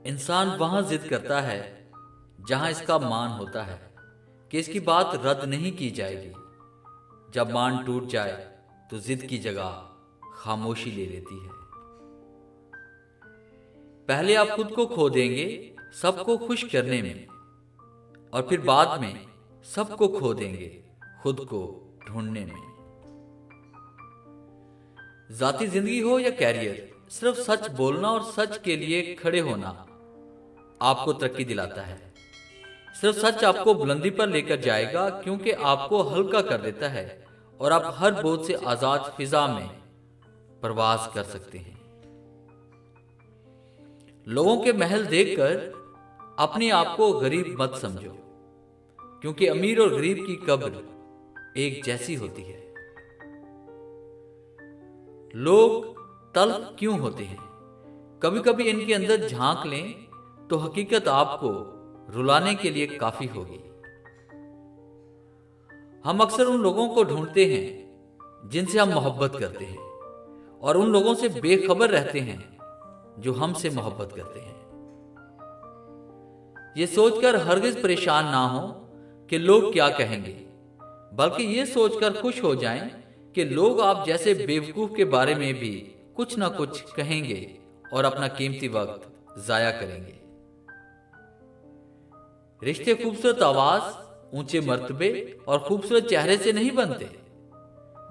انسان وہاں ضد کرتا ہے جہاں اس کا مان ہوتا ہے کہ اس کی بات رد نہیں کی جائے گی۔ جب مان ٹوٹ جائے تو ضد کی جگہ خاموشی لے لیتی ہے۔ پہلے آپ خود کو کھو دیں گے سب کو خوش کرنے میں، اور پھر بعد میں سب کو کھو دیں گے خود کو ڈھونڈنے میں۔ ذاتی زندگی ہو یا کیریئر، صرف سچ بولنا اور سچ کے لیے کھڑے ہونا آپ کو ترقی دلاتا ہے۔ صرف سچ آپ کو بلندی پر لے کر جائے گا، کیونکہ آپ کو ہلکا کر دیتا ہے اور آپ ہر بوجھ سے آزاد فضا میں پرواز کر سکتے ہیں۔ لوگوں کے محل دیکھ کر اپنے آپ کو غریب مت سمجھو، کیونکہ امیر اور غریب کی قبر ایک جیسی ہوتی ہے۔ لوگ تلخ کیوں ہوتے ہیں؟ کبھی کبھی ان کے اندر جھانک لیں تو حقیقت آپ کو رلانے کے لیے کافی ہوگی۔ ہم اکثر ان لوگوں کو ڈھونڈتے ہیں جن سے ہم محبت کرتے ہیں، اور ان لوگوں سے بے خبر رہتے ہیں جو ہم سے محبت کرتے ہیں۔ یہ سوچ کر ہرگز پریشان نہ ہوں کہ لوگ کیا کہیں گے، بلکہ یہ سوچ کر خوش ہو جائیں کہ لوگ آپ جیسے بیوقوف کے بارے میں بھی کچھ نہ کچھ کہیں گے اور اپنا قیمتی وقت ضائع کریں گے۔ رشتے خوبصورت آواز، اونچے مرتبے اور خوبصورت چہرے سے نہیں بنتے،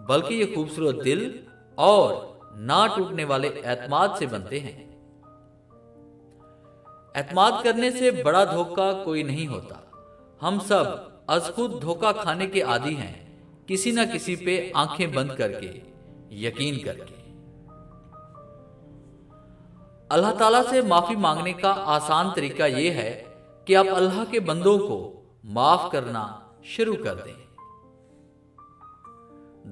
بلکہ یہ خوبصورت دل اور نہ ٹوٹنے والے اعتماد سے بنتے ہیں۔ اعتماد کرنے سے بڑا دھوکہ کوئی نہیں ہوتا۔ ہم سب از خود دھوکہ کھانے کے عادی ہیں، کسی نہ کسی پہ آنکھیں بند کر کے، یقین کر کے۔ اللہ تعالیٰ سے معافی مانگنے کا آسان طریقہ یہ ہے کہ آپ اللہ کے بندوں کو معاف کرنا شروع کر دیں۔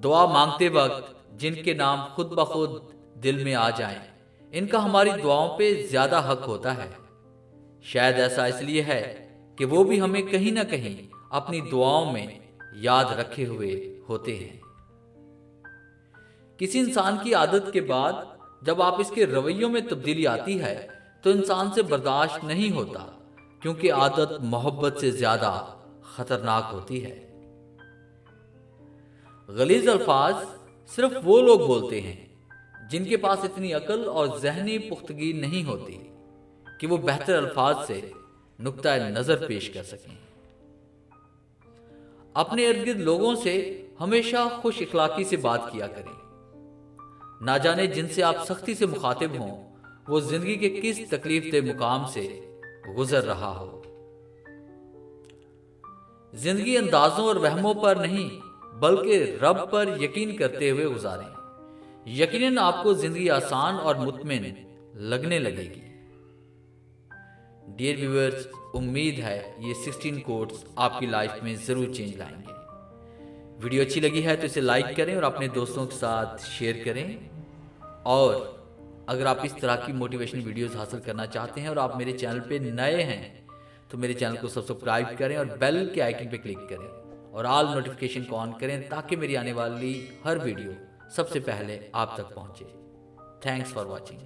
دعا مانگتے وقت جن کے نام خود بخود دل میں آ جائیں، ان کا ہماری دعاؤں پہ زیادہ حق ہوتا ہے۔ شاید ایسا اس لیے ہے کہ وہ بھی ہمیں کہیں نہ کہیں اپنی دعاؤں میں یاد رکھے ہوئے ہوتے ہیں۔ کسی انسان کی عادت کے بعد جب آپ اس کے رویوں میں تبدیلی آتی ہے تو انسان سے برداشت نہیں ہوتا، کیونکہ عادت محبت سے زیادہ خطرناک ہوتی ہے۔ غلیظ الفاظ صرف وہ لوگ بولتے ہیں جن کے پاس اتنی عقل اور ذہنی پختگی نہیں ہوتی کہ وہ بہتر الفاظ سے نقطہ نظر پیش کر سکیں۔ اپنے ارد گرد لوگوں سے ہمیشہ خوش اخلاقی سے بات کیا کریں۔ نہ جانے جن سے آپ سختی سے مخاطب ہوں وہ زندگی کے کس تکلیف دہ مقام سے گزر رہا ہو۔ زندگی اندازوں اور وہموں پر نہیں بلکہ رب پر یقین کرتے ہوئے گزاریں۔ یقیناً آپ کو زندگی آسان اور مطمئن لگنے لگے گی۔ ڈیئر ویورز، امید ہے یہ 16 کوٹس آپ کی لائف میں ضرور چینج لائیں گے۔ ویڈیو اچھی لگی ہے تو اسے لائک کریں اور اپنے دوستوں کے ساتھ شیئر کریں، اور اگر آپ اس طرح کی موٹیویشن ویڈیوز حاصل کرنا چاہتے ہیں اور آپ میرے چینل پہ نئے ہیں تو میرے چینل کو سبسکرائب کریں اور بیل کے آئیکن پہ کلک کریں اور آل نوٹیفیکیشن کو آن کریں تاکہ میری آنے والی ہر ویڈیو سب سے پہلے آپ تک پہنچے۔ Thanks for watching.